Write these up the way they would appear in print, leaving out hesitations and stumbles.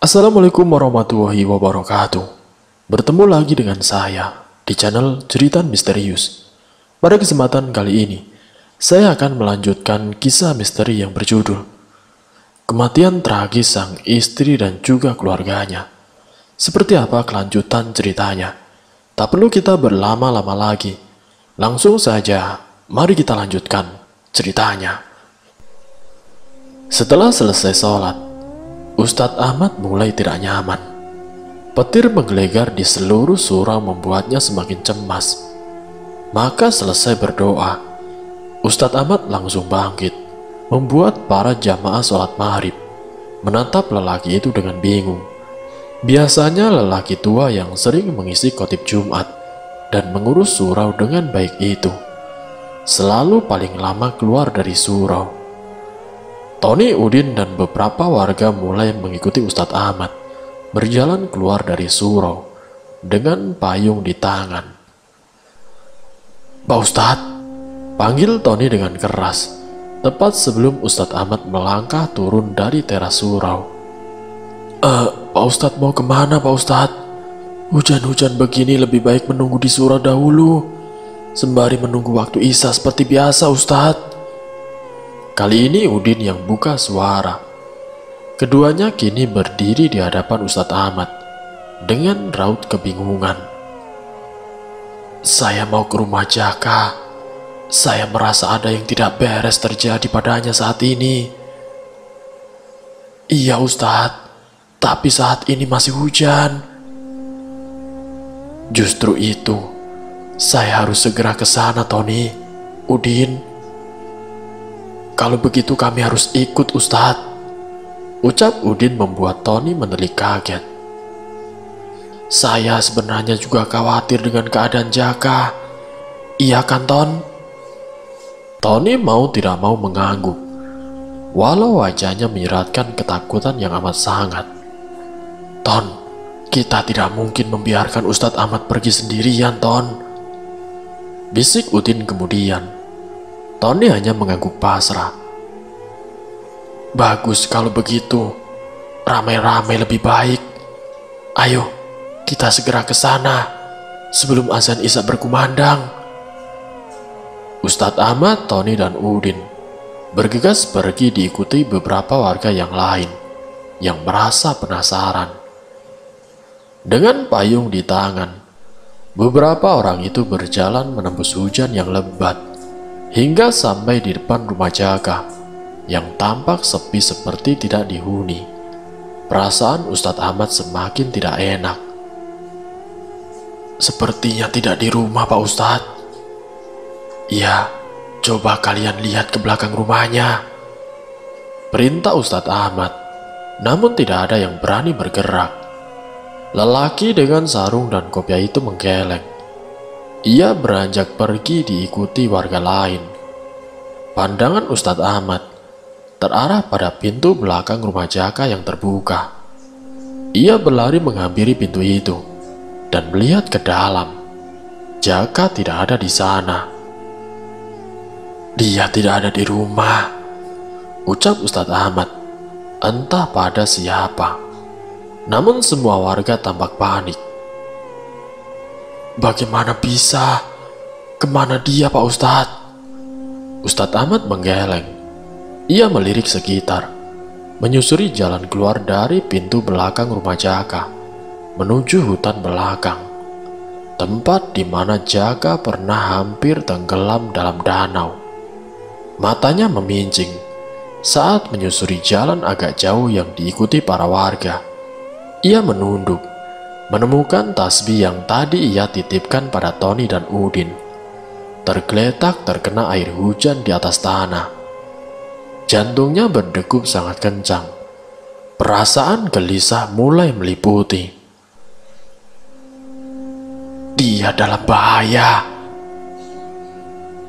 Assalamualaikum warahmatullahi wabarakatuh. Bertemu lagi dengan saya di channel Cerita Misterius. Pada kesempatan kali ini, saya akan melanjutkan kisah misteri yang berjudul Kematian Tragis Sang Istri dan juga Keluarganya. Seperti apa kelanjutan ceritanya? Tak perlu kita berlama-lama lagi. Langsung saja, mari kita lanjutkan ceritanya. Setelah selesai sholat, Ustadz Ahmad mulai tidak nyaman. Petir menggelegar di seluruh surau membuatnya semakin cemas. Maka selesai berdoa, Ustadz Ahmad langsung bangkit, membuat para jamaah sholat maghrib menatap lelaki itu dengan bingung. Biasanya lelaki tua yang sering mengisi khotib Jumat dan mengurus surau dengan baik itu selalu paling lama keluar dari surau. Tony, Udin, dan beberapa warga mulai mengikuti Ustadz Ahmad berjalan keluar dari surau dengan payung di tangan. "Pak Ustadz," panggil Tony dengan keras, tepat sebelum Ustadz Ahmad melangkah turun dari teras surau. Pak Ustadz mau kemana Pak Ustadz? Hujan-hujan begini lebih baik menunggu di surau dahulu, sembari menunggu waktu Isya seperti biasa Ustadz." Kali ini Udin yang buka suara. Keduanya kini berdiri di hadapan Ustadz Ahmad dengan raut kebingungan. "Saya mau ke rumah Jaka. Saya merasa ada yang tidak beres terjadi padanya saat ini." "Iya Ustadz, tapi saat ini masih hujan." "Justru itu, saya harus segera ke sana Tony, Udin. Kalau begitu kami harus ikut Ustadz," ucap Udin membuat Tony menelik kaget. "Saya sebenarnya juga khawatir dengan keadaan Jaka. Iya kan Ton?" Tony mau tidak mau mengangguk, walau wajahnya menyeratkan ketakutan yang amat sangat. "Ton, kita tidak mungkin membiarkan Ustadz Ahmad pergi sendirian Ton," bisik Udin kemudian. Tony hanya mengangguk pasrah. "Bagus kalau begitu, ramai-ramai lebih baik. Ayo, kita segera ke sana sebelum azan Isya berkumandang." Ustadz Ahmad, Tony, dan Udin bergegas pergi diikuti beberapa warga yang lain yang merasa penasaran. Dengan payung di tangan, beberapa orang itu berjalan menembus hujan yang lebat hingga sampai di depan rumah Jaka yang tampak sepi seperti tidak dihuni. Perasaan Ustadz Ahmad semakin tidak enak. "Sepertinya tidak di rumah Pak Ustadz." "Ya, coba kalian lihat ke belakang rumahnya," perintah Ustadz Ahmad. Namun tidak ada yang berani bergerak. Lelaki dengan sarung dan kopiah itu menggeleng. Ia beranjak pergi diikuti warga lain. Pandangan Ustadz Ahmad terarah pada pintu belakang rumah Jaka yang terbuka. Ia berlari menghampiri pintu itu dan melihat ke dalam. Jaka tidak ada di sana. "Dia tidak ada di rumah," ucap Ustadz Ahmad, entah pada siapa. Namun semua warga tampak panik. "Bagaimana bisa? Kemana dia Pak Ustadz?" Ustadz Ahmad menggeleng. Ia melirik sekitar, menyusuri jalan keluar dari pintu belakang rumah Jaka, menuju hutan belakang, tempat di mana Jaka pernah hampir tenggelam dalam danau. Matanya memincing saat menyusuri jalan agak jauh yang diikuti para warga. Ia menunduk, menemukan tasbih yang tadi ia titipkan pada Tony dan Udin, tergeletak terkena air hujan di atas tanah. Jantungnya berdegup sangat kencang. Perasaan gelisah mulai meliputi. "Dia dalam bahaya,"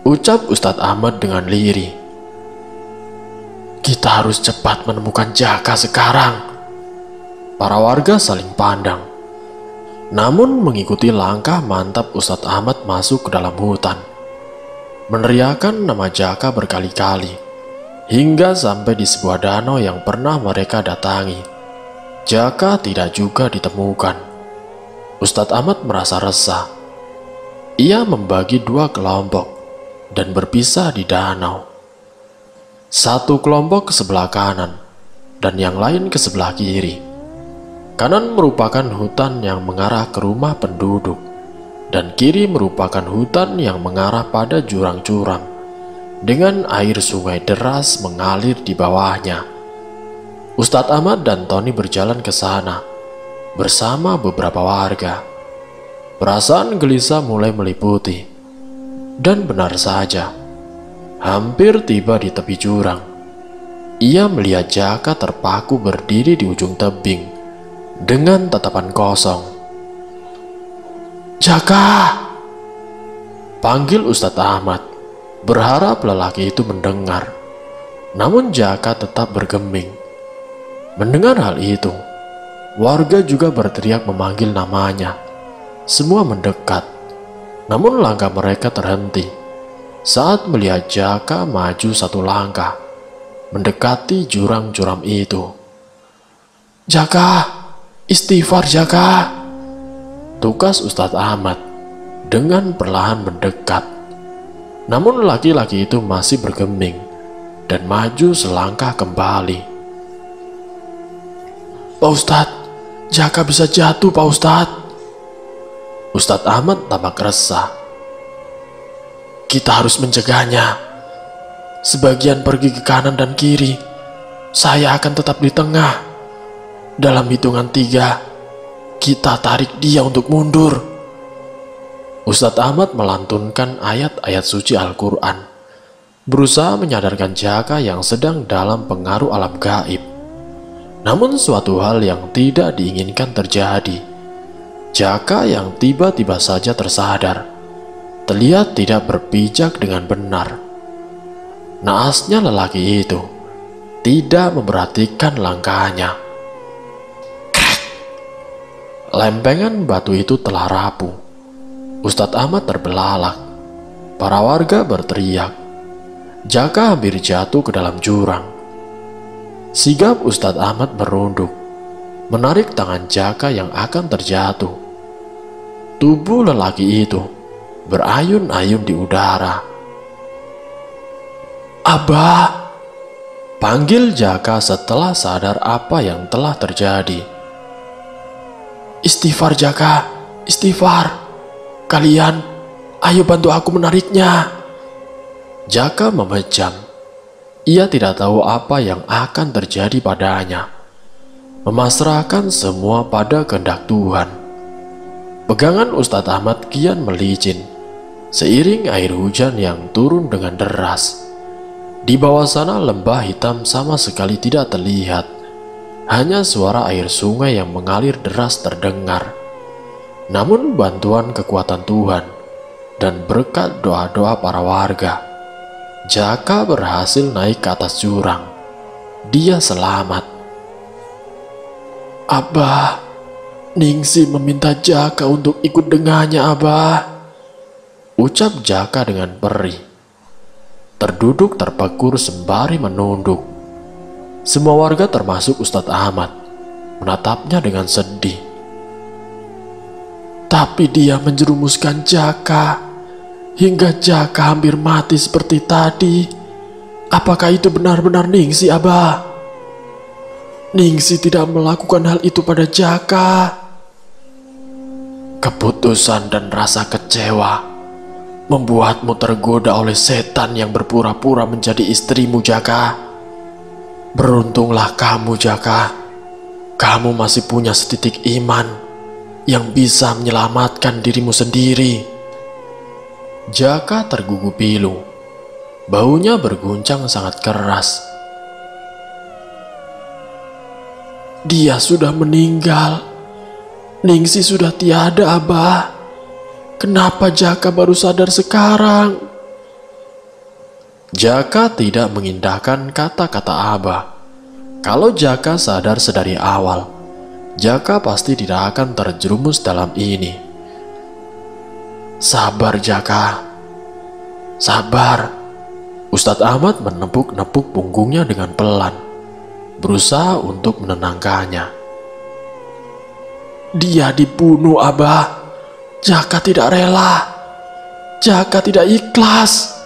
ucap Ustadz Ahmad dengan lirih. "Kita harus cepat menemukan Jaka sekarang." Para warga saling pandang, namun mengikuti langkah mantap Ustadz Ahmad masuk ke dalam hutan, meneriakan nama Jaka berkali-kali hingga sampai di sebuah danau yang pernah mereka datangi. Jaka tidak juga ditemukan. Ustadz Ahmad merasa resah. Ia membagi dua kelompok dan berpisah di danau. Satu kelompok ke sebelah kanan dan yang lain ke sebelah kiri. Kanan merupakan hutan yang mengarah ke rumah penduduk, dan kiri merupakan hutan yang mengarah pada jurang curam dengan air sungai deras mengalir di bawahnya. Ustadz Ahmad dan Tony berjalan ke sana bersama beberapa warga. Perasaan gelisah mulai meliputi, dan benar saja, hampir tiba di tepi jurang. Ia melihat Jaka terpaku berdiri di ujung tebing dengan tatapan kosong. "Jaka!" panggil Ustadz Ahmad, berharap lelaki itu mendengar. Namun Jaka tetap bergeming. Mendengar hal itu, warga juga berteriak memanggil namanya. Semua mendekat, namun langkah mereka terhenti saat melihat Jaka maju satu langkah mendekati jurang curam itu. "Jaka, istighfar Jaka!" tukas Ustadz Ahmad dengan perlahan mendekat. Namun laki-laki itu masih bergeming dan maju selangkah kembali. "Pak Ustadz, Jaka bisa jatuh Pak Ustadz." Ustadz Ahmad tampak resah. "Kita harus mencegahnya. Sebagian pergi ke kanan dan kiri. Saya akan tetap di tengah. Dalam hitungan 3, kita tarik dia untuk mundur." Ustadz Ahmad melantunkan ayat-ayat suci Al-Quran, berusaha menyadarkan Jaka yang sedang dalam pengaruh alam gaib. Namun suatu hal yang tidak diinginkan terjadi. Jaka yang tiba-tiba saja tersadar, terlihat tidak berpijak dengan benar. Naasnya lelaki itu tidak memperhatikan langkahnya. Krek! Lempengan batu itu telah rapuh. Ustadz Ahmad terbelalak. Para warga berteriak. Jaka hampir jatuh ke dalam jurang. Sigap Ustadz Ahmad merunduk, menarik tangan Jaka yang akan terjatuh. Tubuh lelaki itu berayun-ayun di udara. "Abah!" panggil Jaka setelah sadar apa yang telah terjadi. "Istighfar Jaka, istighfar. Kalian, ayo bantu aku menariknya." Jaka memejam. Ia tidak tahu apa yang akan terjadi padanya. Memasrahkan semua pada kehendak Tuhan. Pegangan Ustadz Ahmad kian melicin seiring air hujan yang turun dengan deras. Di bawah sana lembah hitam sama sekali tidak terlihat. Hanya suara air sungai yang mengalir deras terdengar. Namun bantuan kekuatan Tuhan dan berkat doa-doa para warga, Jaka berhasil naik ke atas jurang. Dia selamat. "Abah, Ningsi meminta Jaka untuk ikut dengannya, Abah," ucap Jaka dengan perih. Terduduk terpekur sembari menunduk. Semua warga termasuk Ustadz Ahmad menatapnya dengan sedih. "Tapi dia menjerumuskan Jaka hingga Jaka hampir mati seperti tadi. Apakah itu benar-benar Ningsi, Abah?" "Ningsi tidak melakukan hal itu pada Jaka." Keputusan dan rasa kecewa membuatmu tergoda oleh setan yang berpura-pura menjadi istrimu, Jaka. Beruntunglah kamu, Jaka. Kamu masih punya setitik iman yang bisa menyelamatkan dirimu sendiri. Jaka tergugu pilu. Baunya berguncang sangat keras. "Dia sudah meninggal. Ningsi sudah tiada, Abah. Kenapa Jaka baru sadar sekarang?" Jaka tidak mengindahkan kata-kata Abah. Kalau Jaka sadar sedari awal, Jaka pasti tidak akan terjerumus dalam ini. "Sabar Jaka, sabar." Ustadz Ahmad menepuk-nepuk punggungnya dengan pelan, berusaha untuk menenangkannya. Dia dibunuh, Abah. Jaka tidak rela. Jaka tidak ikhlas.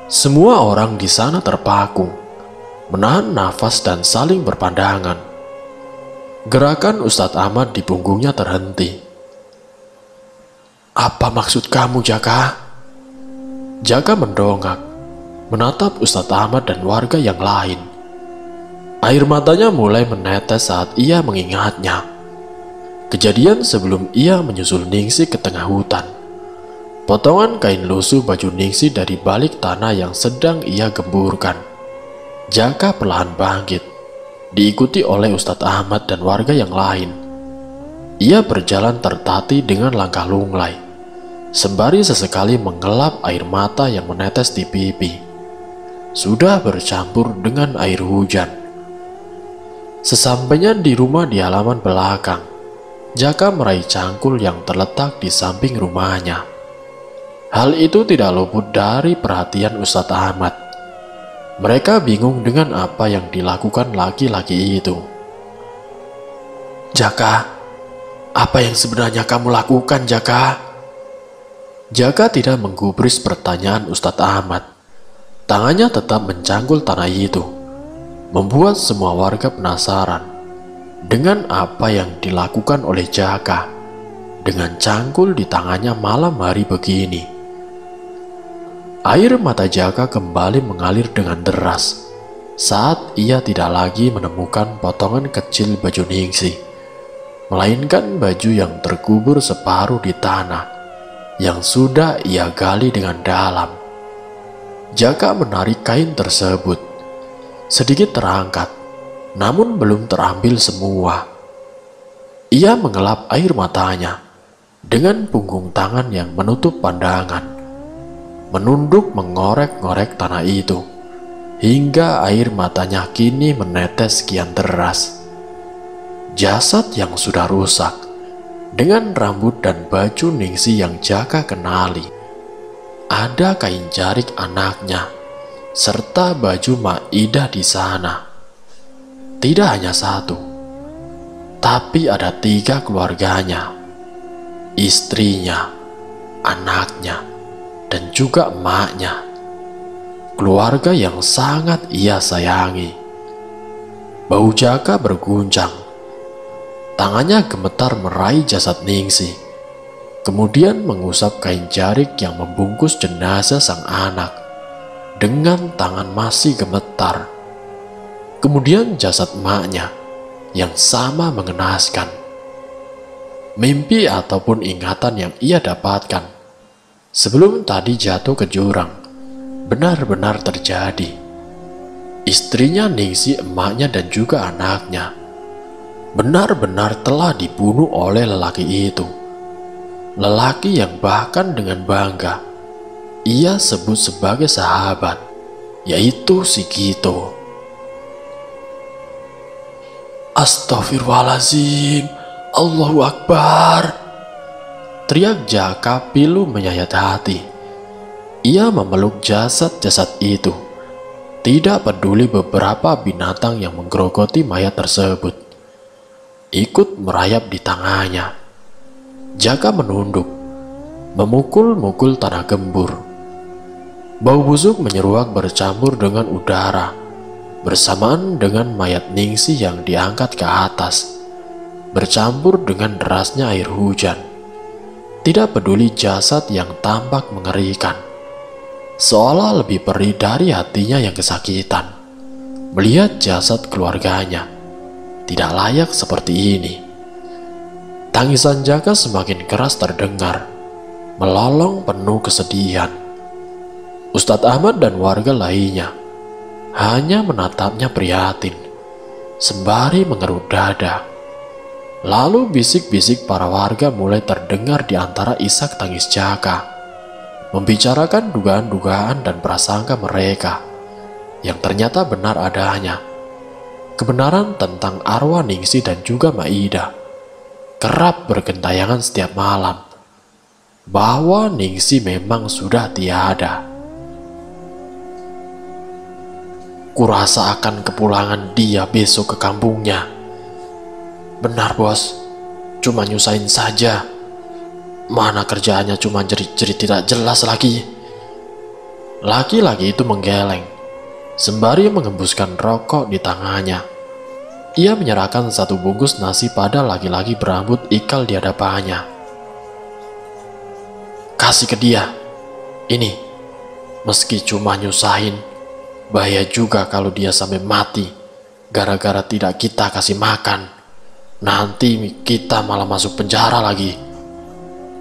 Semua orang di sana terpaku, menahan nafas dan saling berpandangan. Gerakan Ustadz Ahmad di punggungnya terhenti. Apa maksud kamu, Jaka? Jaka mendongak, menatap Ustadz Ahmad dan warga yang lain. Air matanya mulai menetes saat ia mengingatnya. Kejadian sebelum ia menyusul Ningsih ke tengah hutan. Potongan kain lusuh baju Ningsih dari balik tanah yang sedang ia gemburkan. Jaka perlahan bangkit, diikuti oleh Ustadz Ahmad dan warga yang lain. Ia berjalan tertati dengan langkah lunglai, sembari sesekali mengelap air mata yang menetes di pipi. Sudah bercampur dengan air hujan. Sesampainya di rumah di halaman belakang, Jaka meraih cangkul yang terletak di samping rumahnya. Hal itu tidak luput dari perhatian Ustadz Ahmad. Mereka bingung dengan apa yang dilakukan laki-laki itu. Jaka, apa yang sebenarnya kamu lakukan, Jaka? Jaka tidak menggubris pertanyaan Ustadz Ahmad. Tangannya tetap mencangkul tanah itu, membuat semua warga penasaran dengan apa yang dilakukan oleh Jaka dengan cangkul di tangannya malam hari begini. Air mata Jaka kembali mengalir dengan deras saat ia tidak lagi menemukan potongan kecil baju Ningsih, melainkan baju yang terkubur separuh di tanah yang sudah ia gali dengan dalam. Jaka menarik kain tersebut, sedikit terangkat, namun belum terambil semua. Ia mengelap air matanya dengan punggung tangan yang menutup pandangan, menunduk mengorek-ngorek tanah itu, hingga air matanya kini menetes kian deras. Jasad yang sudah rusak, dengan rambut dan baju Ningsih yang Jaka kenali. Ada kain jarik anaknya, serta baju Maidah di sana. Tidak hanya satu, tapi ada 3 keluarganya. Istrinya, anaknya, dan juga emaknya. Keluarga yang sangat ia sayangi. Bau Jaka berguncang. Tangannya gemetar meraih jasad Ningsih, kemudian mengusap kain jarik yang membungkus jenazah sang anak dengan tangan masih gemetar. Kemudian jasad emaknya yang sama mengenaskan. Mimpi ataupun ingatan yang ia dapatkan sebelum tadi jatuh ke jurang benar-benar terjadi. Istrinya Ningsih, emaknya dan juga anaknya benar-benar telah dibunuh oleh lelaki itu. Lelaki yang bahkan dengan bangga ia sebut sebagai sahabat, yaitu si Gito. Astaghfirullahaladzim, Allahu Akbar, teriak Jaka pilu menyayat hati. Ia memeluk jasad-jasad itu, tidak peduli beberapa binatang yang menggerogoti mayat tersebut ikut merayap di tangannya. Jaka menunduk, memukul-mukul tanah gembur. Bau busuk menyeruak bercampur dengan udara, bersamaan dengan mayat Ningsih yang diangkat ke atas, bercampur dengan derasnya air hujan. Tidak peduli jasad yang tampak mengerikan, seolah lebih perih dari hatinya yang kesakitan melihat jasad keluarganya tidak layak seperti ini. Tangisan Jaka semakin keras terdengar, melolong penuh kesedihan. Ustadz Ahmad dan warga lainnya hanya menatapnya prihatin, sembari mengerut dada. Lalu bisik-bisik para warga mulai terdengar di antara isak tangis Jaka, membicarakan dugaan-dugaan dan prasangka mereka yang ternyata benar adanya. Kebenaran tentang arwah Ningsih dan juga Maidah kerap bergentayangan setiap malam, bahwa Ningsih memang sudah tiada. Kurasa akan kepulangan dia besok ke kampungnya. Benar, bos, cuma nyusahin saja. Mana kerjaannya cuma jerit-jerit tidak jelas lagi. Laki-laki itu menggeleng, sembari mengembuskan rokok di tangannya. Ia menyerahkan satu bungkus nasi pada laki-laki berambut ikal di hadapannya. Kasih ke dia. Ini, meski cuma nyusahin, bahaya juga kalau dia sampai mati gara-gara tidak kita kasih makan. Nanti kita malah masuk penjara lagi.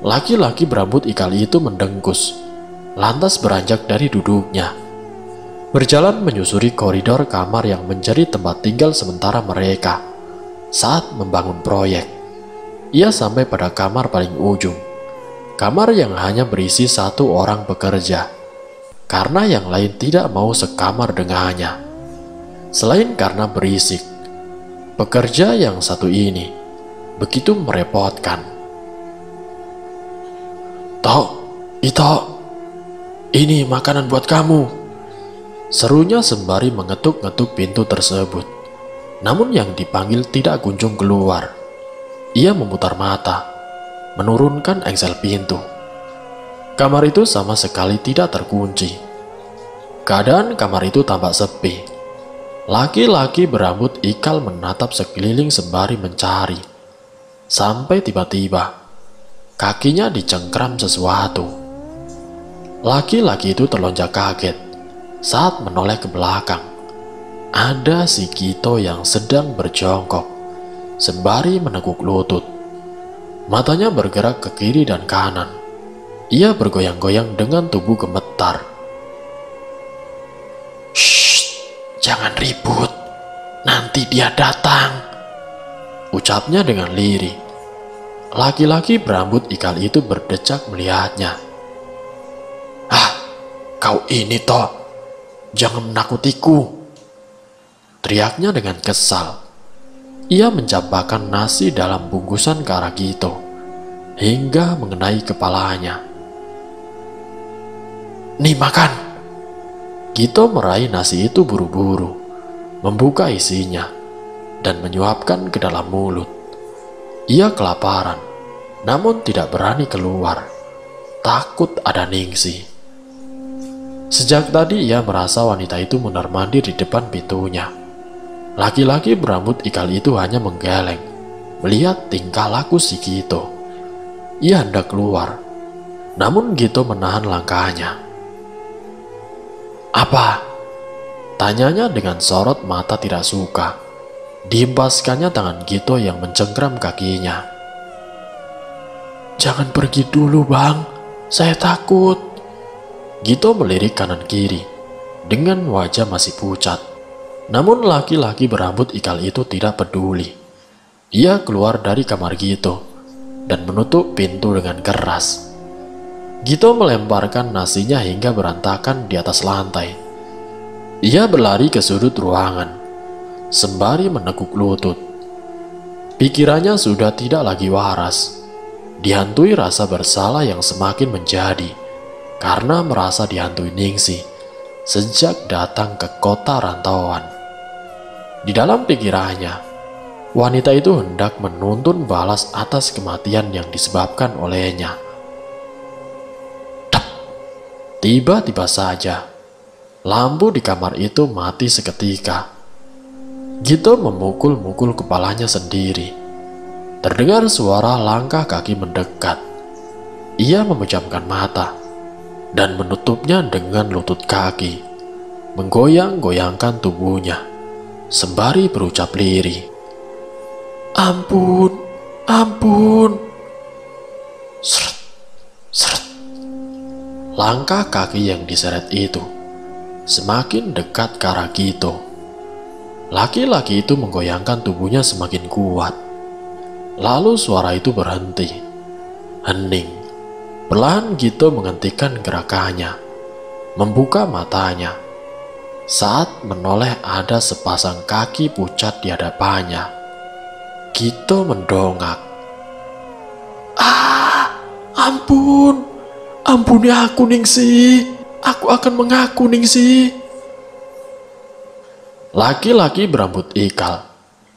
Laki-laki berambut ikal itu mendengkus, lantas beranjak dari duduknya. Berjalan menyusuri koridor kamar yang menjadi tempat tinggal sementara mereka saat membangun proyek. Ia sampai pada kamar paling ujung, kamar yang hanya berisi satu orang pekerja, karena yang lain tidak mau sekamar dengannya. Selain karena berisik, pekerja yang satu ini begitu merepotkan. Tok, Ito, ini makanan buat kamu, serunya sembari mengetuk-ngetuk pintu tersebut. Namun yang dipanggil tidak kunjung keluar. Ia memutar mata, menurunkan engsel pintu. Kamar itu sama sekali tidak terkunci. Keadaan kamar itu tampak sepi. Laki-laki berambut ikal menatap sekeliling sembari mencari. Sampai tiba-tiba kakinya dicengkram sesuatu. Laki-laki itu terlonjak kaget saat menoleh ke belakang. Ada si Gito yang sedang berjongkok sembari menekuk lutut. Matanya bergerak ke kiri dan kanan. Ia bergoyang-goyang dengan tubuh gemetar. Shh, jangan ribut, nanti dia datang, ucapnya dengan lirih. Laki-laki berambut ikal itu berdecak melihatnya. Ah, kau ini toh, jangan menakutiku, teriaknya dengan kesal. Ia mencampakkan nasi dalam bungkusan ke arah Gito hingga mengenai kepalanya. Nih makan. Gito meraih nasi itu buru-buru, membuka isinya dan menyuapkan ke dalam mulut. Ia kelaparan, namun tidak berani keluar, takut ada Ningsih. Sejak tadi ia merasa wanita itu mondar-mandir di depan pintunya. Laki-laki berambut ikal itu hanya menggeleng melihat tingkah laku si Gito. Ia hendak keluar, namun Gito menahan langkahnya. Apa? Tanyanya dengan sorot mata tidak suka. Dihempaskannya tangan Gito yang mencengkram kakinya. Jangan pergi dulu bang, saya takut. Gito melirik kanan kiri dengan wajah masih pucat. Namun laki-laki berambut ikal itu tidak peduli. Ia keluar dari kamar Gito dan menutup pintu dengan keras. Gito melemparkan nasinya hingga berantakan di atas lantai. Ia berlari ke sudut ruangan sembari menekuk lutut. Pikirannya sudah tidak lagi waras, dihantui rasa bersalah yang semakin menjadi karena merasa dihantui Ningsih sejak datang ke kota rantauan. Di dalam pikirannya, wanita itu hendak menuntun balas atas kematian yang disebabkan olehnya. Dap! Tiba-tiba saja, lampu di kamar itu mati seketika. Gito memukul-mukul kepalanya sendiri. Terdengar suara langkah kaki mendekat. Ia memejamkan mata dan menutupnya dengan lutut kaki, menggoyang-goyangkan tubuhnya sembari berucap lirih. Ampun, ampun. Seret, seret. Langkah kaki yang diseret itu semakin dekat ke arah Gito. Laki-laki itu menggoyangkan tubuhnya semakin kuat. Lalu suara itu berhenti. Hening. Perlahan Gito menghentikan gerakannya, membuka matanya. Saat menoleh ada sepasang kaki pucat di hadapannya. Gito mendongak. Ah, ampun. Ampuni aku Ningsih. Aku akan mengaku Ningsih. Laki-laki berambut ikal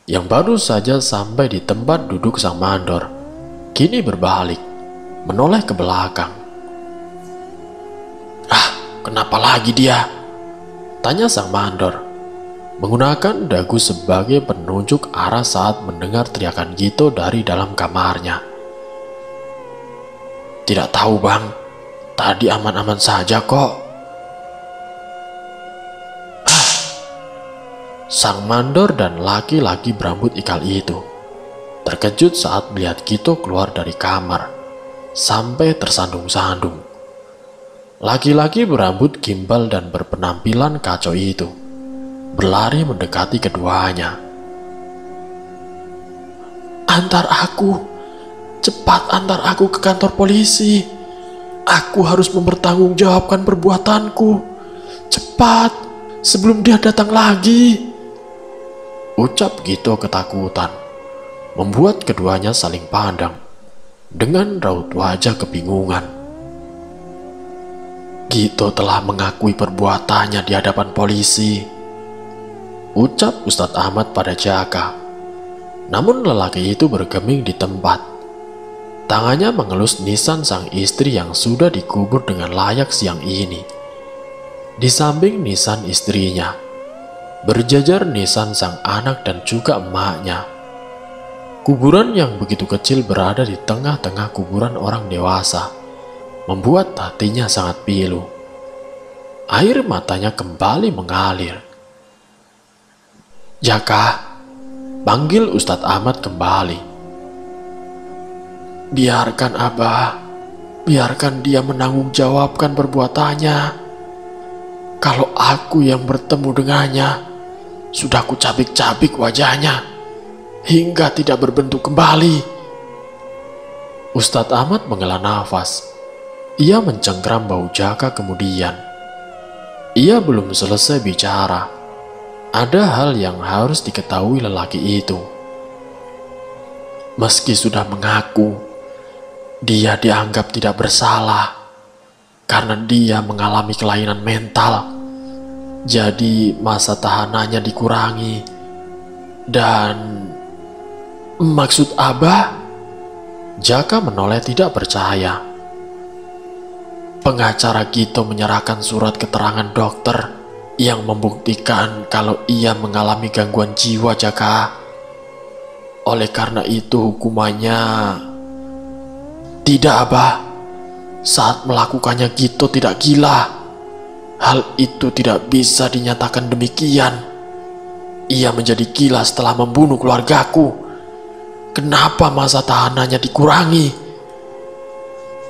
yang baru saja sampai di tempat duduk sang mandor kini berbalik, menoleh ke belakang. Kenapa lagi dia? Tanya sang mandor, menggunakan dagu sebagai penunjuk arah saat mendengar teriakan Gito dari dalam kamarnya. Tidak tahu bang, tadi aman-aman saja kok. Sang mandor dan laki-laki berambut ikal itu terkejut saat melihat Gito keluar dari kamar, sampai tersandung-sandung. Laki-laki berambut gimbal dan berpenampilan kacau itu berlari mendekati keduanya. Cepat antar aku ke kantor polisi. Aku harus mempertanggungjawabkan perbuatanku. Cepat, sebelum dia datang lagi. Ucap Gito ketakutan, membuat keduanya saling pandang dengan raut wajah kebingungan. Gito telah mengakui perbuatannya di hadapan polisi, ucap Ustadz Ahmad pada Jaka. Namun lelaki itu bergeming di tempat. Tangannya mengelus nisan sang istri yang sudah dikubur dengan layak siang ini. Di samping nisan istrinya, berjajar nisan sang anak dan juga emaknya. Kuburan yang begitu kecil berada di tengah-tengah kuburan orang dewasa membuat hatinya sangat pilu. Air matanya kembali mengalir. Jaka, panggil Ustadz Ahmad kembali. Biarkan Abah, biarkan dia menanggunggjawabkan perbuatannya. Kalau aku yang bertemu dengannya, sudah kucabik-cabik wajahnya hingga tidak berbentuk kembali. Ustadz Ahmad menghela nafas. Ia mencengkram bau Jaka kemudian. Ia belum selesai bicara. Ada hal yang harus diketahui lelaki itu. Meski sudah mengaku, dia dianggap tidak bersalah karena dia mengalami kelainan mental. Jadi masa tahanannya dikurangi. Dan maksud Abah? Jaka menoleh tidak percaya. Pengacara Gito menyerahkan surat keterangan dokter yang membuktikan kalau ia mengalami gangguan jiwa, Jaka. Oleh karena itu hukumannya... Tidak, Abah. Saat melakukannya Gito tidak gila. Hal itu tidak bisa dinyatakan demikian. Ia menjadi gila setelah membunuh keluargaku. Kenapa masa tahanannya dikurangi?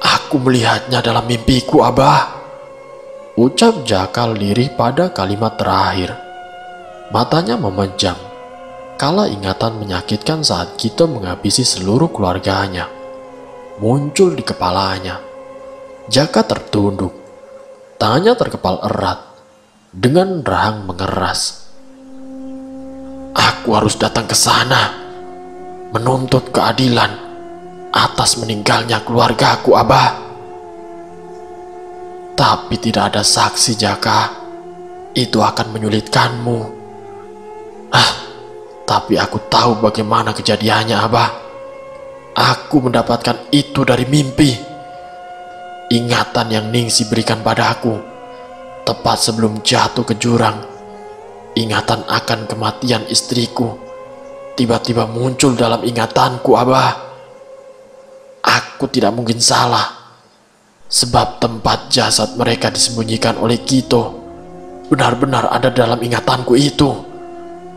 Aku melihatnya dalam mimpiku, Abah. Ucap Jaka lirih pada kalimat terakhir. Matanya memejam, kala ingatan menyakitkan saat Gito menghabisi seluruh keluarganya muncul di kepalanya. Jaka tertunduk, tangannya terkepal erat, dengan rahang mengeras. Aku harus datang ke sana, menuntut keadilan atas meninggalnya keluargaku, Abah. Tapi tidak ada saksi, Jaka. Itu akan menyulitkanmu. Tapi aku tahu bagaimana kejadiannya, Abah. Aku mendapatkan itu dari mimpi. Ingatan yang Ningsi berikan padaku tepat sebelum jatuh ke jurang. Ingatan akan kematian istriku tiba-tiba muncul dalam ingatanku, Abah. Aku tidak mungkin salah, sebab tempat jasad mereka disembunyikan oleh Gito benar-benar ada dalam ingatanku itu.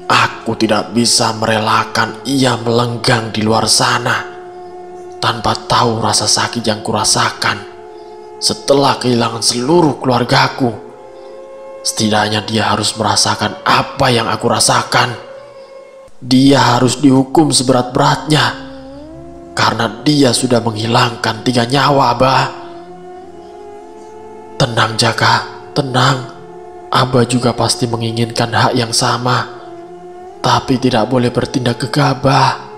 Aku tidak bisa merelakan ia melenggang di luar sana tanpa tahu rasa sakit yang kurasakan setelah kehilangan seluruh keluargaku. Setidaknya dia harus merasakan apa yang aku rasakan. Dia harus dihukum seberat-beratnya karena dia sudah menghilangkan 3 nyawa, Abah. Tenang, Jaka, tenang. Abah juga pasti menginginkan hak yang sama, tapi tidak boleh bertindak gegabah.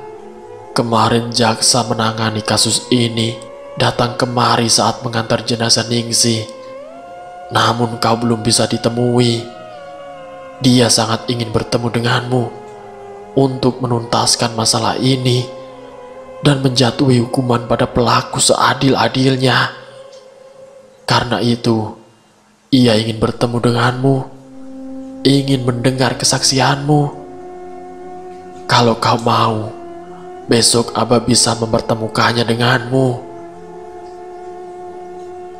Kemarin jaksa menangani kasus ini datang kemari saat mengantar jenazah Ningsi. Namun kau belum bisa ditemui. Dia sangat ingin bertemu denganmu untuk menuntaskan masalah ini dan menjatuhi hukuman pada pelaku seadil-adilnya. Karena itu, ia ingin bertemu denganmu, ingin mendengar kesaksianmu. Kalau kau mau, besok Abah bisa mempertemukannya denganmu.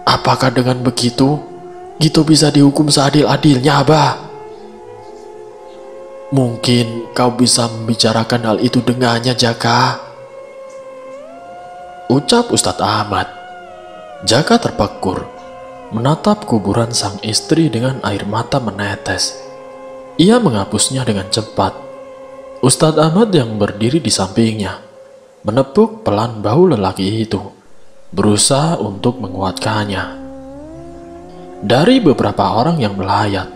Apakah dengan begitu, Gito bisa dihukum seadil-adilnya, Abah? Mungkin kau bisa membicarakan hal itu dengannya, Jaka. Ucap Ustadz Ahmad. Jaka terpekur, menatap kuburan sang istri dengan air mata menetes. Ia menghapusnya dengan cepat. Ustadz Ahmad yang berdiri di sampingnya menepuk pelan bahu lelaki itu, berusaha untuk menguatkannya. Dari beberapa orang yang melayat,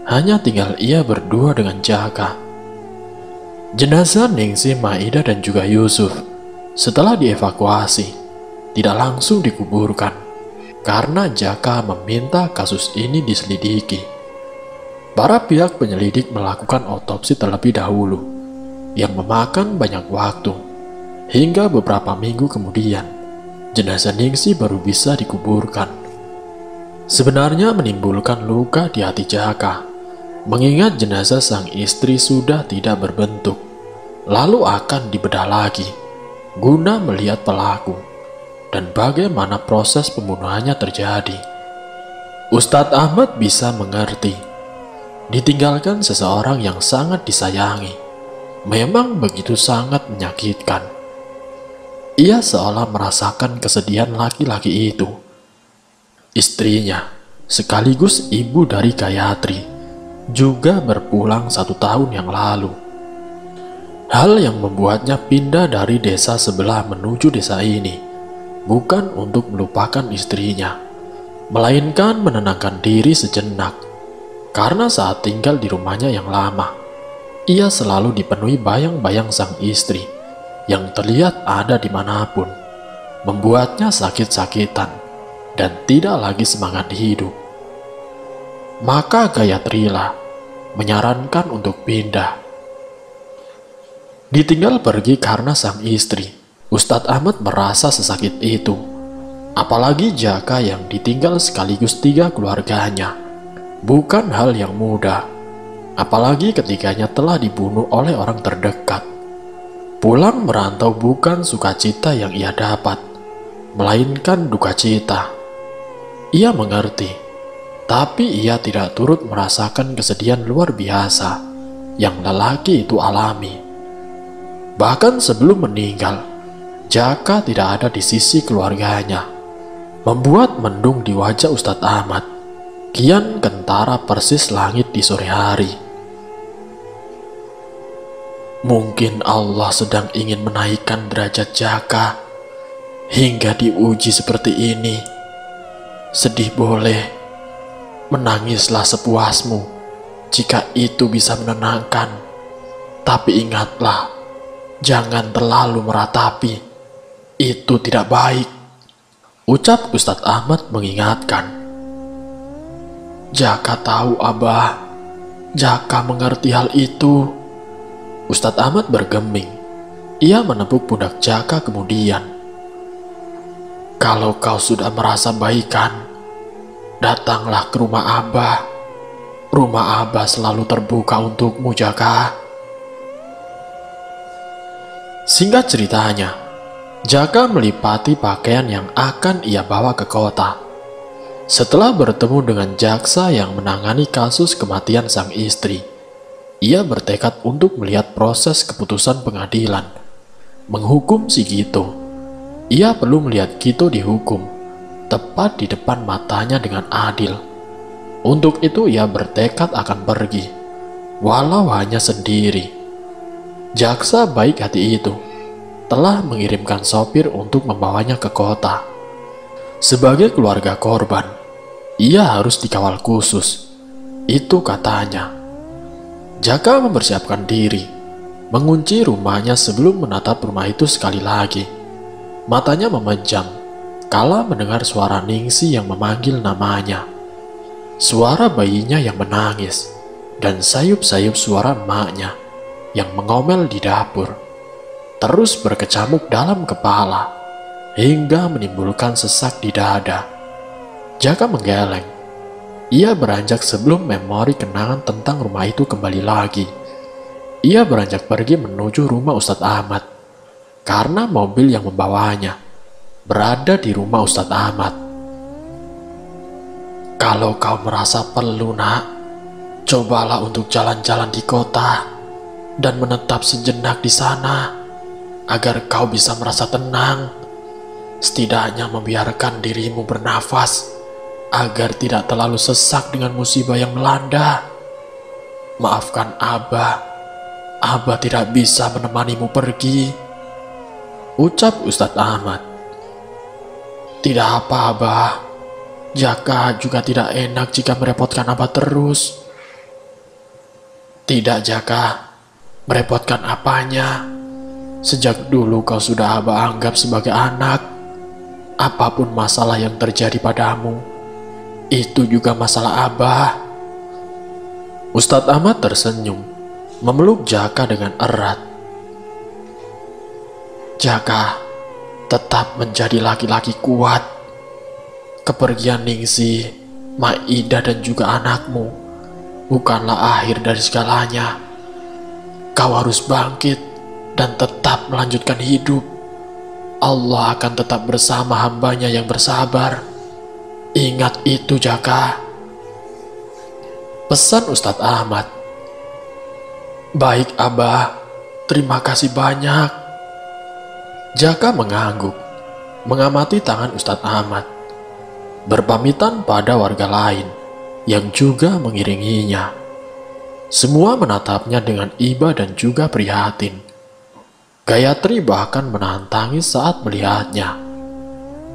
hanya tinggal ia berdua dengan Jaka. Jenazah Ningsih, Maida dan juga Yusuf setelah dievakuasi tidak langsung dikuburkan karena Jaka meminta kasus ini diselidiki. Para pihak penyelidik melakukan otopsi terlebih dahulu yang memakan banyak waktu, hingga beberapa minggu kemudian jenazah Ningsih baru bisa dikuburkan. Sebenarnya menimbulkan luka di hati Jaka, mengingat jenazah sang istri sudah tidak berbentuk, lalu akan dibedah lagi guna melihat pelaku dan bagaimana proses pembunuhannya terjadi. Ustadz Ahmad bisa mengerti, ditinggalkan seseorang yang sangat disayangi memang begitu sangat menyakitkan. Ia seolah merasakan kesedihan laki-laki itu. Istrinya, sekaligus ibu dari Gayatri, juga berpulang 1 tahun yang lalu. Hal yang membuatnya pindah dari desa sebelah menuju desa ini bukan untuk melupakan istrinya, melainkan menenangkan diri sejenak. Karena saat tinggal di rumahnya yang lama, ia selalu dipenuhi bayang-bayang sang istri yang terlihat ada dimanapun, membuatnya sakit-sakitan dan tidak lagi semangat hidup. Maka Gayatrilah menyarankan untuk pindah. Ditinggal pergi karena sang istri, Ustadz Ahmad merasa sesakit itu. Apalagi Jaka yang ditinggal sekaligus 3 keluarganya. Bukan hal yang mudah, apalagi ketiganya telah dibunuh oleh orang terdekat. Pulang merantau bukan sukacita yang ia dapat, melainkan duka cita. Ia mengerti, tapi ia tidak turut merasakan kesedihan luar biasa yang lelaki itu alami. Bahkan sebelum meninggal, Jaka tidak ada di sisi keluarganya, membuat mendung di wajah Ustadz Ahmad kian kentara persis langit di sore hari. Mungkin Allah sedang ingin menaikkan derajat Jaka hingga diuji seperti ini. Sedih boleh, menangislah sepuasmu jika itu bisa menenangkan. Tapi ingatlah, jangan terlalu meratapi, itu tidak baik. Ucap Ustadz Ahmad mengingatkan. Jaka tahu, Abah. Jaka mengerti hal itu. Ustadz Ahmad bergeming. Ia menepuk pundak Jaka kemudian. Kalau kau sudah merasa baikan, datanglah ke rumah Abah. Rumah Abah selalu terbuka untukmu, Jaka. Singkat ceritanya, Jaka melipati pakaian yang akan ia bawa ke kota. Setelah bertemu dengan jaksa yang menangani kasus kematian sang istri, ia bertekad untuk melihat proses keputusan pengadilan, menghukum si Gito. Ia perlu melihat Gito dihukum, tepat di depan matanya dengan adil. Untuk itu ia bertekad akan pergi, walau hanya sendiri. Jaksa baik hati itu telah mengirimkan sopir untuk membawanya ke kota. Sebagai keluarga korban, ia harus dikawal khusus. Itu katanya. Jaka mempersiapkan diri, mengunci rumahnya sebelum menatap rumah itu sekali lagi. Matanya memejam kala mendengar suara Ningsih yang memanggil namanya. Suara bayinya yang menangis dan sayup-sayup suara emaknya yang mengomel di dapur. terus berkecamuk dalam kepala hingga menimbulkan sesak di dada. Jaka menggeleng. Ia beranjak sebelum memori kenangan tentang rumah itu kembali lagi. Ia beranjak pergi menuju rumah Ustadz Ahmad karena mobil yang membawanya berada di rumah Ustadz Ahmad. Kalau kau merasa perlu, nak, cobalah untuk jalan-jalan di kota dan menetap sejenak di sana agar kau bisa merasa tenang. Setidaknya membiarkan dirimu bernafas agar tidak terlalu sesak dengan musibah yang melanda. Maafkan Abah tidak bisa menemanimu pergi, ucap Ustadz Ahmad. Tidak apa, Abah. Jaka juga tidak enak jika merepotkan Abah terus. Tidak, Jaka. Merepotkan apanya? Sejak dulu kau sudah Abah anggap sebagai anak. Apapun masalah yang terjadi padamu, itu juga masalah Abah. Ustadz Ahmad tersenyum, memeluk Jaka dengan erat. Jaka, tetap menjadi laki-laki kuat. Kepergian Ningsih, Maida dan juga anakmu bukanlah akhir dari segalanya. Kau harus bangkit dan tetap melanjutkan hidup. Allah akan tetap bersama hambanya yang bersabar. Ingat itu, Jaka. Pesan Ustadz Ahmad. Baik, Abah. Terima kasih banyak. Jaka mengangguk, mengamati tangan Ustadz Ahmad, berpamitan pada warga lain yang juga mengiringinya. Semua menatapnya dengan iba dan juga prihatin. Gayatri bahkan menahan tangis saat melihatnya.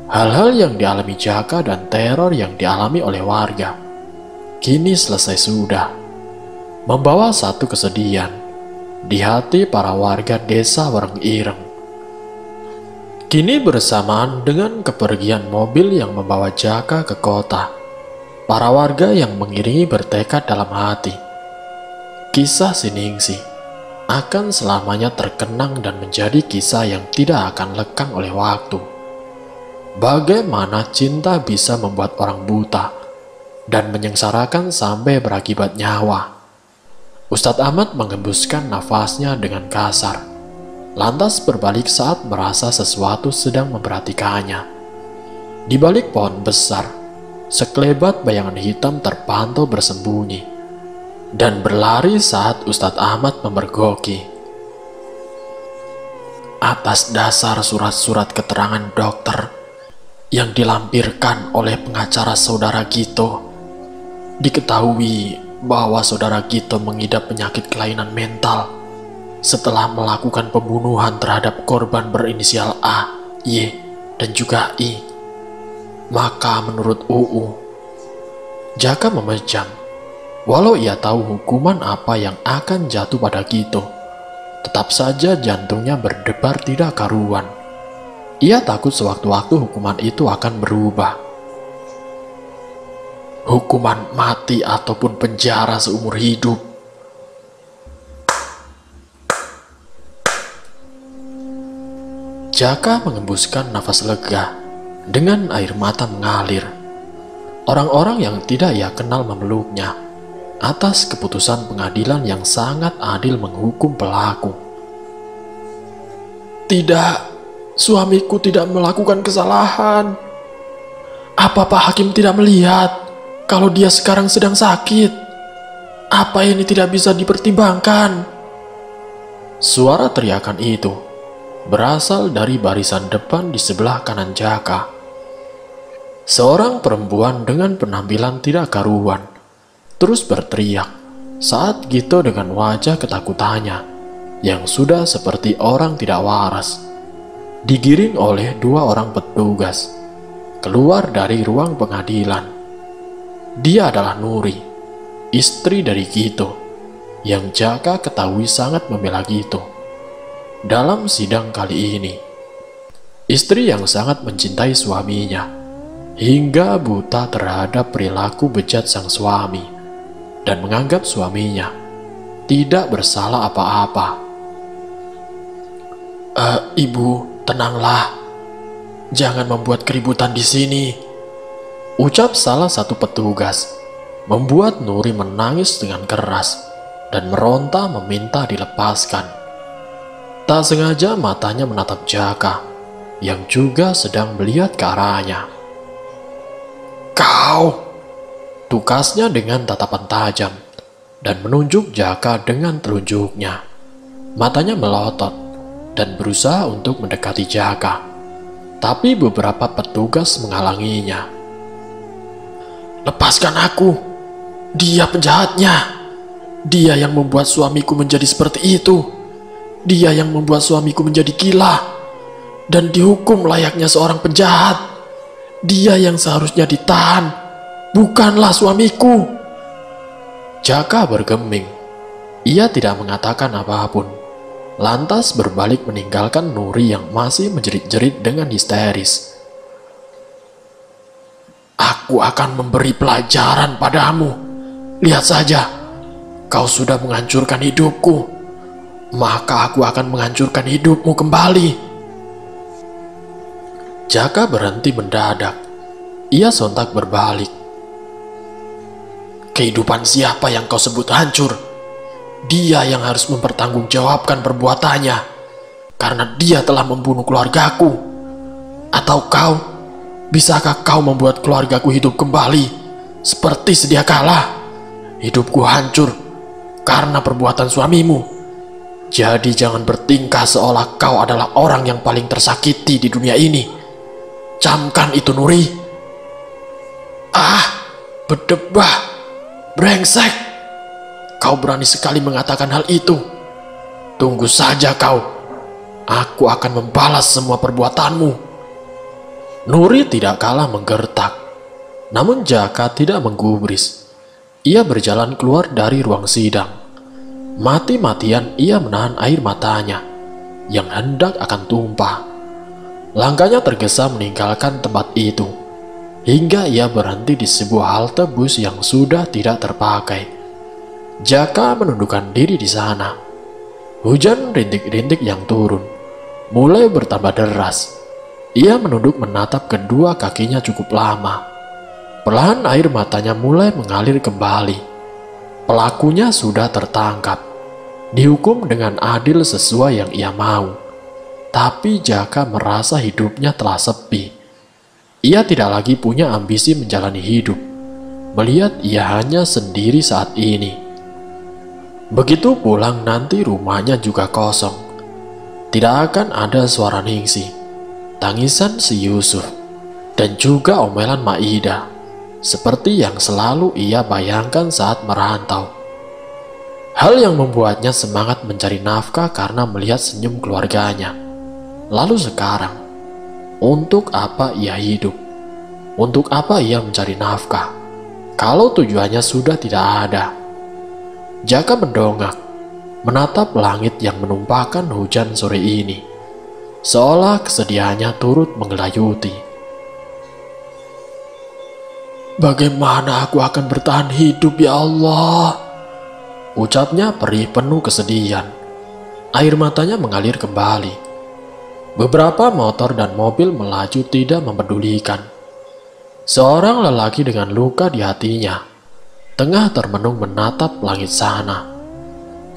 Hal-hal yang dialami Jaka dan teror yang dialami oleh warga kini selesai sudah, membawa satu kesedihan di hati para warga desa Wereng Ireng. Kini bersamaan dengan kepergian mobil yang membawa Jaka ke kota, para warga yang mengiringi bertekad dalam hati. Kisah si Ningsih akan selamanya terkenang dan menjadi kisah yang tidak akan lekang oleh waktu. Bagaimana cinta bisa membuat orang buta dan menyengsarakan sampai berakibat nyawa. Ustadz Ahmad menghembuskan nafasnya dengan kasar, lantas berbalik saat merasa sesuatu sedang memperhatikannya. Di balik pohon besar, sekelebat bayangan hitam terpantau bersembunyi dan berlari saat Ustadz Ahmad memergoki. Atas dasar surat-surat keterangan dokter yang dilampirkan oleh pengacara saudara Gito, diketahui bahwa saudara Gito mengidap penyakit kelainan mental setelah melakukan pembunuhan terhadap korban berinisial A, Y, dan juga I. Maka menurut UU, Jaka memejam. Walau ia tahu hukuman apa yang akan jatuh pada Gito, tetap saja jantungnya berdebar tidak karuan. Ia takut sewaktu-waktu hukuman itu akan berubah. Hukuman mati ataupun penjara seumur hidup. Jaka mengembuskan nafas lega dengan air mata mengalir. Orang-orang yang tidak ia kenal memeluknya atas keputusan pengadilan yang sangat adil menghukum pelaku. Tidak, suamiku tidak melakukan kesalahan. Apa Pak Hakim tidak melihat kalau dia sekarang sedang sakit? Apa ini tidak bisa dipertimbangkan? Suara teriakan itu berasal dari barisan depan di sebelah kanan Jaka. Seorang perempuan dengan penampilan tidak karuan terus berteriak saat Gito dengan wajah ketakutannya yang sudah seperti orang tidak waras digiring oleh dua orang petugas keluar dari ruang pengadilan. Dia adalah Nuri, istri dari Gito, yang Jaka ketahui sangat membela Gito. Dalam sidang kali ini, istri yang sangat mencintai suaminya hingga buta terhadap perilaku bejat sang suami dan menganggap suaminya tidak bersalah apa-apa. Ibu, tenanglah. Jangan membuat keributan di sini. Ucap salah satu petugas, membuat Nuri menangis dengan keras dan meronta meminta dilepaskan. Tak sengaja matanya menatap Jaka, yang juga sedang melihat ke arahnya. Kau! Tukasnya dengan tatapan tajam, dan menunjuk Jaka dengan telunjuknya. Matanya melotot, dan berusaha untuk mendekati Jaka. Tapi beberapa petugas menghalanginya. Lepaskan aku! Dia penjahatnya! Dia yang membuat suamiku menjadi seperti itu. Dia yang membuat suamiku menjadi gila dan dihukum layaknya seorang penjahat. Dia yang seharusnya ditahan, bukanlah suamiku. Jaka bergeming. Ia tidak mengatakan apapun. Lantas berbalik meninggalkan Nuri yang masih menjerit-jerit dengan histeris. Aku akan memberi pelajaran padamu. Lihat saja, kau sudah menghancurkan hidupku. Maka aku akan menghancurkan hidupmu kembali. Jaka berhenti mendadak. Ia sontak berbalik. Kehidupan siapa yang kau sebut hancur? Dia yang harus mempertanggungjawabkan perbuatannya, karena dia telah membunuh keluargaku. Atau kau, bisakah kau membuat keluargaku hidup kembali seperti sedia kala? Hidupku hancur karena perbuatan suamimu. Jadi jangan bertingkah seolah kau adalah orang yang paling tersakiti di dunia ini. Camkan itu, Nuri. Berdebah, brengsek. Kau berani sekali mengatakan hal itu. Tunggu saja kau. Aku akan membalas semua perbuatanmu. Nuri tidak kalah menggertak. Namun Jaka tidak menggubris. Ia berjalan keluar dari ruang sidang. Mati-matian ia menahan air matanya yang hendak akan tumpah. Langkahnya tergesa meninggalkan tempat itu, hingga ia berhenti di sebuah halte bus yang sudah tidak terpakai. Jaka menundukkan diri di sana. Hujan rintik-rintik yang turun mulai bertambah deras. Ia menunduk menatap kedua kakinya cukup lama. Perlahan air matanya mulai mengalir kembali. Pelakunya sudah tertangkap, dihukum dengan adil sesuai yang ia mau. Tapi Jaka merasa hidupnya telah sepi. Ia tidak lagi punya ambisi menjalani hidup, melihat ia hanya sendiri saat ini. Begitu pulang nanti rumahnya juga kosong. Tidak akan ada suara Ningsih, tangisan si Yusuf, dan juga omelan Maida, seperti yang selalu ia bayangkan saat merantau. Hal yang membuatnya semangat mencari nafkah karena melihat senyum keluarganya. Lalu sekarang, untuk apa ia hidup? Untuk apa ia mencari nafkah kalau tujuannya sudah tidak ada? Jaka mendongak, menatap langit yang menumpahkan hujan sore ini, seolah kesedihannya turut menggelayuti. Bagaimana aku akan bertahan hidup, ya Allah? Ucapnya perih penuh kesedihan. Air matanya mengalir kembali. Beberapa motor dan mobil melaju tidak mempedulikan. Seorang lelaki dengan luka di hatinya tengah termenung menatap langit sana.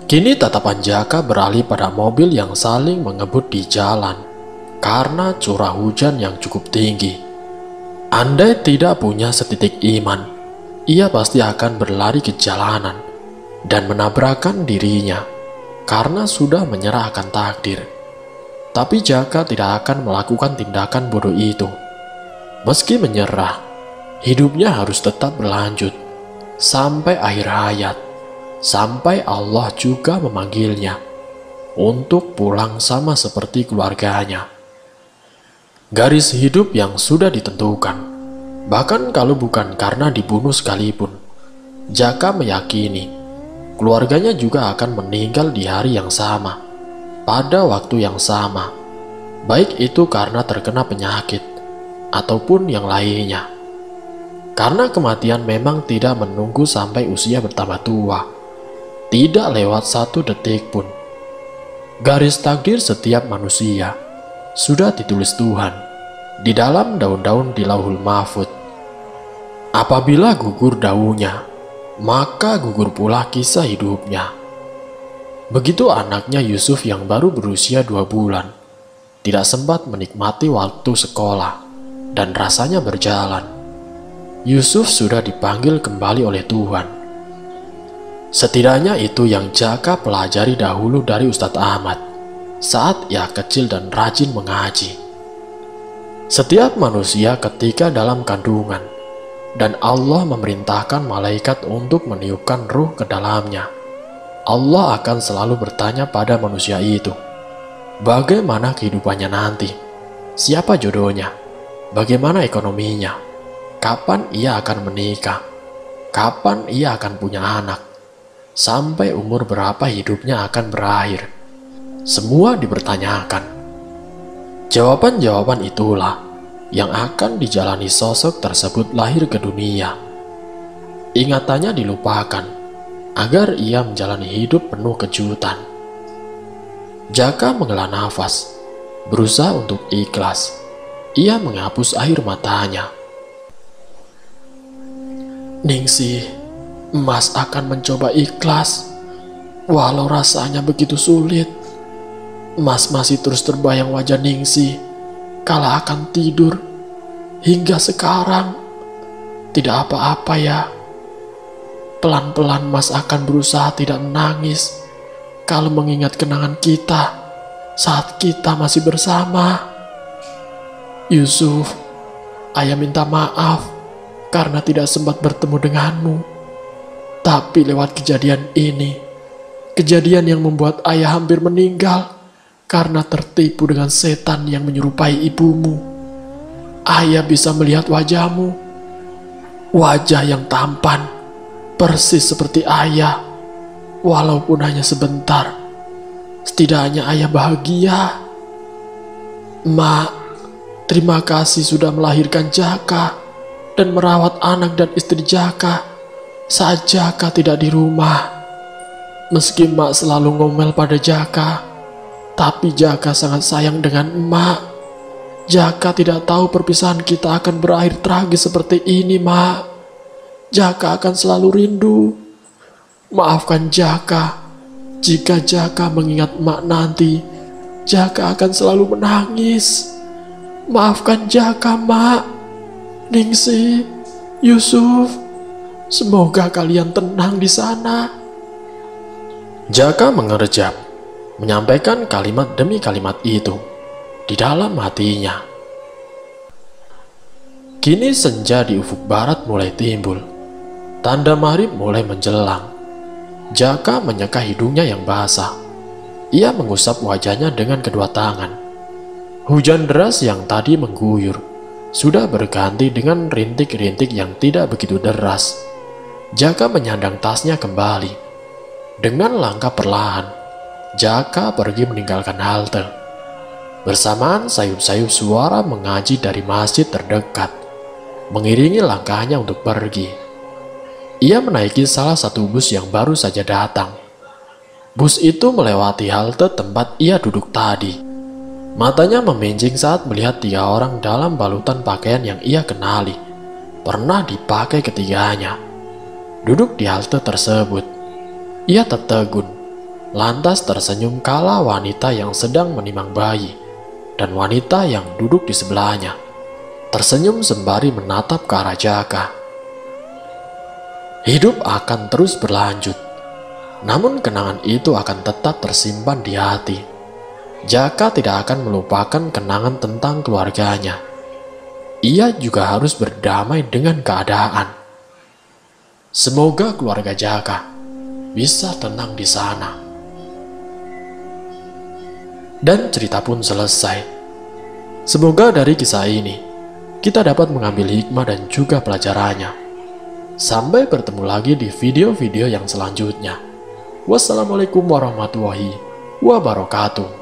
Kini tatapan Jaka beralih pada mobil yang saling mengebut di jalan karena curah hujan yang cukup tinggi. Andai tidak punya setitik iman, ia pasti akan berlari ke jalanan dan menabrakkan dirinya karena sudah menyerah akan takdir. Tapi Jaka tidak akan melakukan tindakan bodoh itu. Meski menyerah, hidupnya harus tetap berlanjut sampai akhir hayat, sampai Allah juga memanggilnya untuk pulang sama seperti keluarganya. Garis hidup yang sudah ditentukan, bahkan kalau bukan karena dibunuh sekalipun, Jaka meyakini keluarganya juga akan meninggal di hari yang sama, pada waktu yang sama, baik itu karena terkena penyakit ataupun yang lainnya. Karena kematian memang tidak menunggu sampai usia bertambah tua, tidak lewat 1 detik pun. Garis takdir setiap manusia sudah ditulis Tuhan di dalam daun-daun di Lauhul Mahfuz. Apabila gugur daunnya, maka gugur pula kisah hidupnya. Begitu anaknya Yusuf yang baru berusia 2 bulan, tidak sempat menikmati waktu sekolah dan rasanya berjalan. Yusuf sudah dipanggil kembali oleh Tuhan. Setidaknya itu yang Jaka pelajari dahulu dari Ustadz Ahmad saat ia kecil dan rajin mengaji. Setiap manusia ketika dalam kandungan dan Allah memerintahkan malaikat untuk meniupkan ruh ke dalamnya, Allah akan selalu bertanya pada manusia itu, bagaimana kehidupannya nanti, siapa jodohnya, bagaimana ekonominya, kapan ia akan menikah, kapan ia akan punya anak, sampai umur berapa hidupnya akan berakhir. Semua dipertanyakan. Jawaban-jawaban itulah yang akan dijalani sosok tersebut lahir ke dunia. Ingatannya dilupakan agar ia menjalani hidup penuh kejutan. Jaka menghela nafas, berusaha untuk ikhlas. Ia menghapus air matanya. Ningsih, Mas akan mencoba ikhlas, walau rasanya begitu sulit. Mas masih terus terbayang wajah Ningsih kala akan tidur. Hingga sekarang tidak apa-apa ya. Pelan-pelan Mas akan berusaha tidak menangis kalau mengingat kenangan kita saat kita masih bersama. Yusuf, ayah minta maaf karena tidak sempat bertemu denganmu. Tapi lewat kejadian ini, kejadian yang membuat ayah hampir meninggal karena tertipu dengan setan yang menyerupai ibumu, ayah bisa melihat wajahmu, wajah yang tampan, persis seperti ayah, walaupun hanya sebentar. Setidaknya ayah bahagia. Mak, terima kasih sudah melahirkan Jaka dan merawat anak dan istri Jaka saat Jaka tidak di rumah. Meski Mak selalu ngomel pada Jaka, tapi Jaka sangat sayang dengan emak. Jaka tidak tahu perpisahan kita akan berakhir tragis seperti ini, Mak. Jaka akan selalu rindu. Maafkan Jaka. Jika Jaka mengingat emak nanti, Jaka akan selalu menangis. Maafkan Jaka, Mak. Ningsih, Yusuf, semoga kalian tenang di sana. Jaka mengerjap, menyampaikan kalimat demi kalimat itu di dalam hatinya. Kini senja di ufuk barat mulai timbul. Tanda maghrib mulai menjelang. Jaka menyeka hidungnya yang basah. Ia mengusap wajahnya dengan kedua tangan. Hujan deras yang tadi mengguyur sudah berganti dengan rintik-rintik yang tidak begitu deras. Jaka menyandang tasnya kembali. Dengan langkah perlahan, Jaka pergi meninggalkan halte. Bersamaan sayup-sayup suara mengaji dari masjid terdekat mengiringi langkahnya untuk pergi. Ia menaiki salah satu bus yang baru saja datang. Bus itu melewati halte tempat ia duduk tadi. Matanya memincing saat melihat 3 orang dalam balutan pakaian yang ia kenali. Pernah dipakai ketiganya. Duduk di halte tersebut. Ia tertegun, lantas tersenyum kala wanita yang sedang menimang bayi dan wanita yang duduk di sebelahnya tersenyum sembari menatap ke arah Jaka. Hidup akan terus berlanjut, namun kenangan itu akan tetap tersimpan di hati. Jaka tidak akan melupakan kenangan tentang keluarganya. Ia juga harus berdamai dengan keadaan. Semoga keluarga Jaka bisa tenang di sana. Dan cerita pun selesai. Semoga dari kisah ini kita dapat mengambil hikmah dan juga pelajarannya. Sampai bertemu lagi di video-video yang selanjutnya. Wassalamualaikum warahmatullahi wabarakatuh.